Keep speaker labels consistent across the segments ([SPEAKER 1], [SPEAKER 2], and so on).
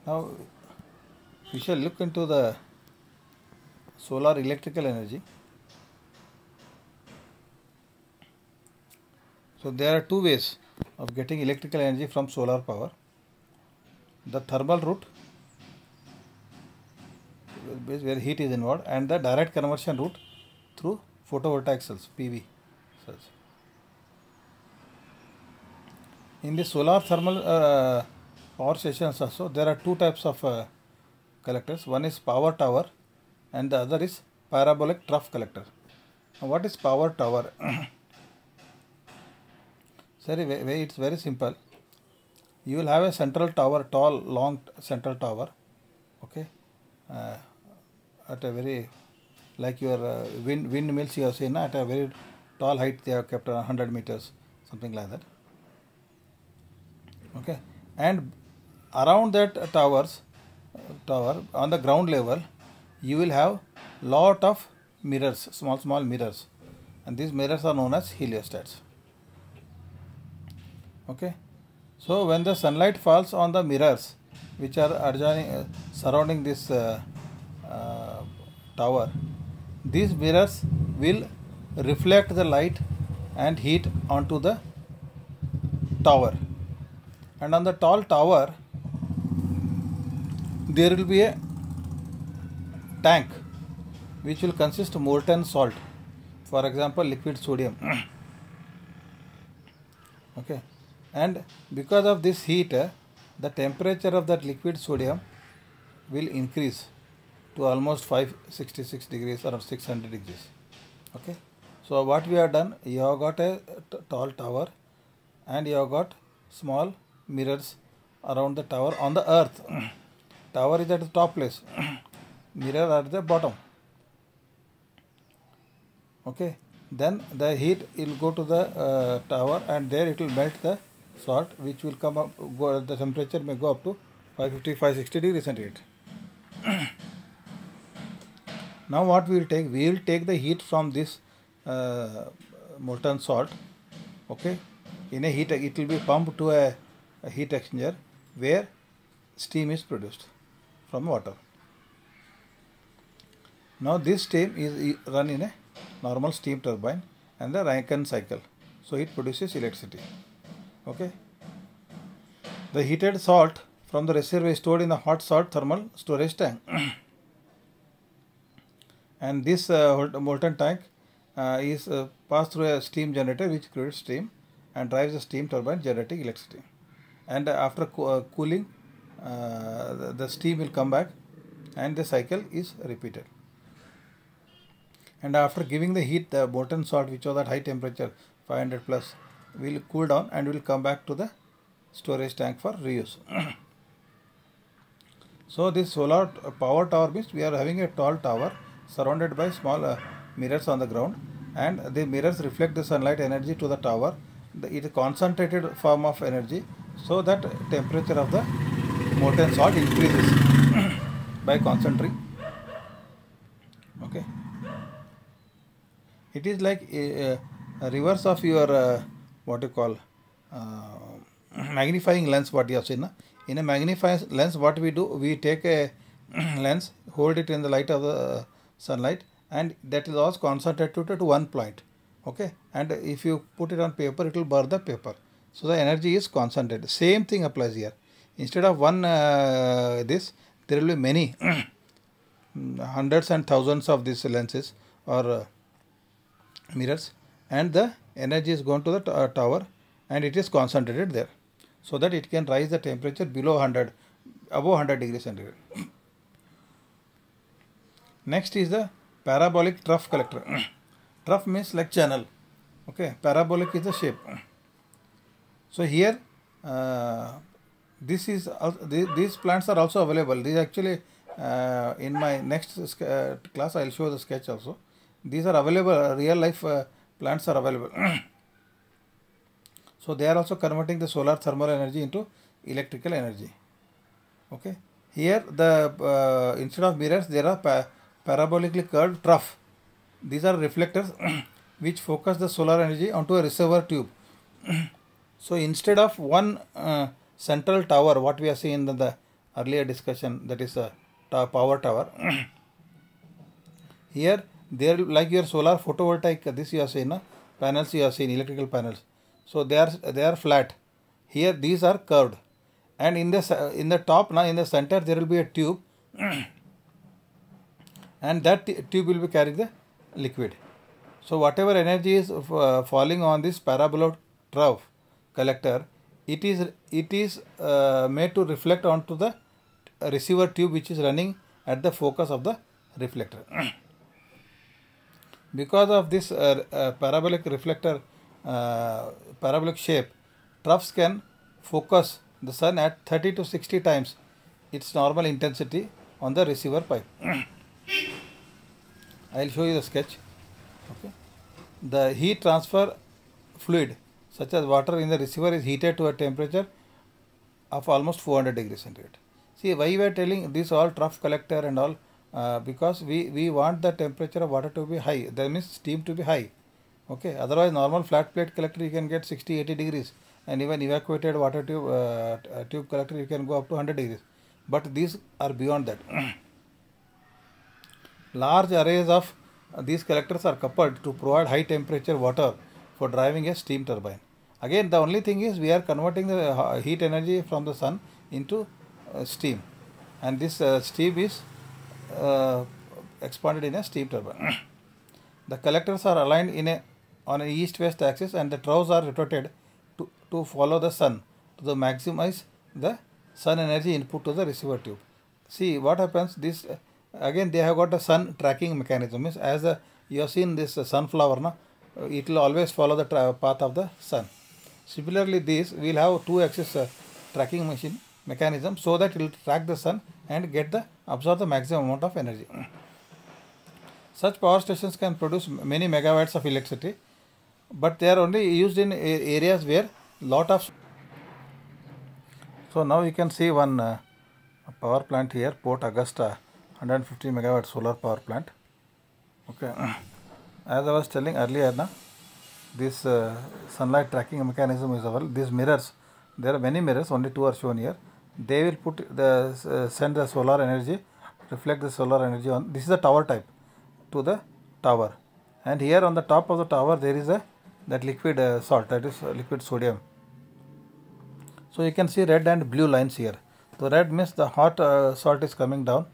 [SPEAKER 1] Now we shall look into the solar electrical energy. So there are two ways of getting electrical energy from solar power: the thermal route, where heat is involved, and the direct conversion route through photovoltaic cells, PV cells. In the solar thermal power stations also, there are two types of collectors. One is power tower and the other is parabolic trough collector. Now, what is power tower? It's very simple. You will have a central tower, tall, long central tower, okay, at a very, like your windmills you have seen, at a very tall height they have kept 100 meters, something like that. Okay, and around that tower on the ground level, you will have lot of mirrors, small mirrors, and these mirrors are known as heliostats. Okay, so when the sunlight falls on the mirrors which are adjoining, surrounding this tower, these mirrors will reflect the light and heat onto the tower, and on the tall tower there will be a tank which will consist of molten salt, for example liquid sodium. Okay, and because of this heat, the temperature of that liquid sodium will increase to almost 566 degrees or 600 degrees. Okay, so what we have done, you have got a tall tower and you have got small mirrors around the tower on the earth. Tower is at the top place, mirror at the bottom. Okay, then the heat will go to the tower, and there it will melt the salt, which will come up, the temperature may go up to 550-560 degrees centigrade. Now what we will take? We will take the heat from this molten salt. Okay, in a heat, it will be pumped to a heat exchanger where steam is produced from water. Now this steam is run in a normal steam turbine and the Rankine cycle, so it produces electricity. Okay, the heated salt from the reservoir is stored in the hot salt thermal storage tank. And this molten tank is passed through a steam generator which creates steam and drives the steam turbine generating electricity. And after cooling, the steam will come back and the cycle is repeated. And after giving the heat, the molten salt, which was at high temperature 500 plus, will cool down and will come back to the storage tank for reuse. So this solar power tower means we are having a tall tower surrounded by small mirrors on the ground, and the mirrors reflect the sunlight energy to the tower. It is a concentrated form of energy, so that temperature of the molten salt increases by concentrating. Okay, it is like a reverse of your what you call magnifying lens, what you have seen. In a magnifying lens, what we do, we take a lens, hold it in the light of the sunlight, and that is also concentrated to one point. Okay, and if you put it on paper, it will burn the paper, so the energy is concentrated. Same thing applies here. Instead of one this, there will be many hundreds and thousands of these lenses or mirrors, and the energy is going to the tower and it is concentrated there, so that it can rise the temperature below 100, above 100 degrees centigrade. Next is the parabolic trough collector. Trough means like channel. Okay, parabolic is the shape. So here these plants are also available. These actually in my next class I will show the sketch also. These are available, real life plants are available. So they are also converting the solar thermal energy into electrical energy. Okay, here the instead of mirrors there are parabolically curved trough. These are reflectors which focus the solar energy onto a reservoir tube. So instead of one central tower, what we are seeing in the earlier discussion, that is a power tower. Here there, like your solar photovoltaic, this you have seen, panels you have seen, electrical panels. So they are flat. Here these are curved, and in the top, now in the center there will be a tube, and that tube will be carrying the liquid. So whatever energy is falling on this parabolic trough collector, it is made to reflect onto the receiver tube, which is running at the focus of the reflector. Because of this parabolic reflector, parabolic shape, troughs can focus the sun at 30 to 60 times its normal intensity on the receiver pipe. I will show you the sketch. Okay. The heat transfer fluid, such as water in the receiver, is heated to a temperature of almost 400 degrees centigrade. See, why we are telling this all trough collector and all, because we want the temperature of water to be high, that means steam to be high. Okay, otherwise normal flat plate collector you can get 60-80 degrees, and even evacuated water tube collector you can go up to 100 degrees, but these are beyond that. Large arrays of these collectors are coupled to provide high temperature water for driving a steam turbine. Again, the only thing is we are converting the heat energy from the sun into steam, and this steam is expanded in a steam turbine. The collectors are aligned on an east-west axis, and the troughs are rotated to follow the sun to maximize the sun energy input to the receiver tube. See what happens. This again they have got a sun tracking mechanism. Means as you have seen this sunflower, it will always follow the path of the sun. Similarly, this we will have two-axis tracking mechanism, so that it will track the sun and absorb the maximum amount of energy. Such power stations can produce many megawatts of electricity, but they are only used in areas where lot of. So now you can see one power plant here, Port Augusta, 150 megawatt solar power plant. Okay, as I was telling earlier, this sunlight tracking mechanism is available. These mirrors, there are many mirrors, only two are shown here. They will send the solar energy, reflect the solar energy on. This is a tower type to the tower, and here on the top of the tower there is that liquid salt, that is liquid sodium. So you can see red and blue lines here. So red means the hot salt is coming down.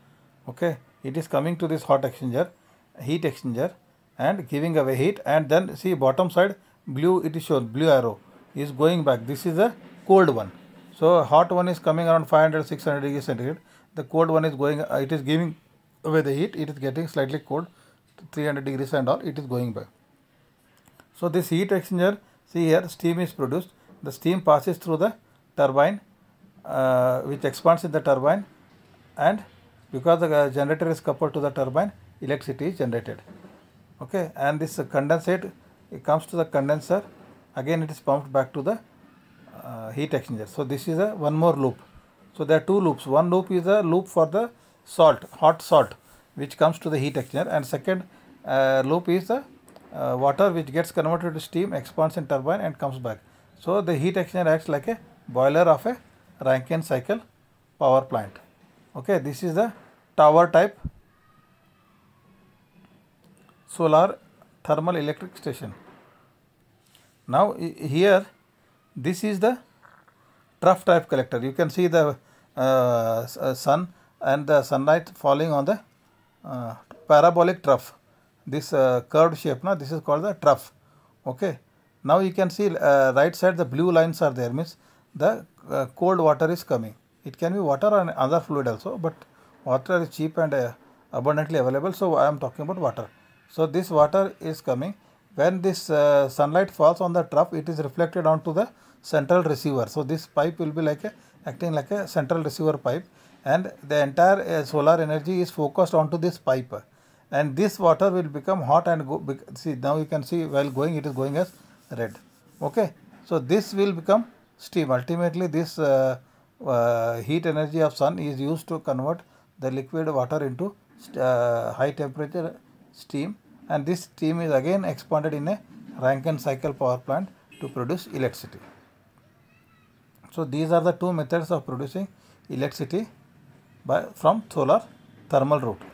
[SPEAKER 1] Okay, it is coming to this heat exchanger and giving away heat, and then see bottom side blue, it is shown, blue arrow is going back. This is a cold one. So hot one is coming around 500-600 degrees centigrade. The cold one is going, it is giving away the heat, it is getting slightly cold, 300 degrees and all, it is going back. So this heat exchanger, see here, steam is produced. The steam passes through the turbine, which expands in the turbine, and because the generator is coupled to the turbine, electricity is generated. Okay, and this condensate, it comes to the condenser, again it is pumped back to the heat exchanger. So this is one more loop. So there are two loops. One loop is a loop for the salt, hot salt, which comes to the heat exchanger, and second loop is the water which gets converted to steam, expands in turbine and comes back. So the heat exchanger acts like a boiler of a Rankine cycle power plant. Okay, this is the tower type solar thermal electric station. Now here this is the trough type collector. You can see the sun and the sunlight falling on the parabolic trough. This curved shape, this is called the trough. Okay, now you can see right side the blue lines are there, means the cold water is coming. It can be water or other fluid also, but water is cheap and abundantly available, so I am talking about water. So this water is coming. When this sunlight falls on the trough, it is reflected onto the central receiver. So this pipe will be acting like a central receiver pipe, and the entire solar energy is focused onto this pipe, and this water will become hot and go. See, now you can see while going, it is going as red. Okay, so this will become steam. Ultimately, this heat energy of sun is used to convert the liquid water into high temperature steam, and this steam is again expanded in a Rankine cycle power plant to produce electricity. So these are the two methods of producing electricity from solar thermal route.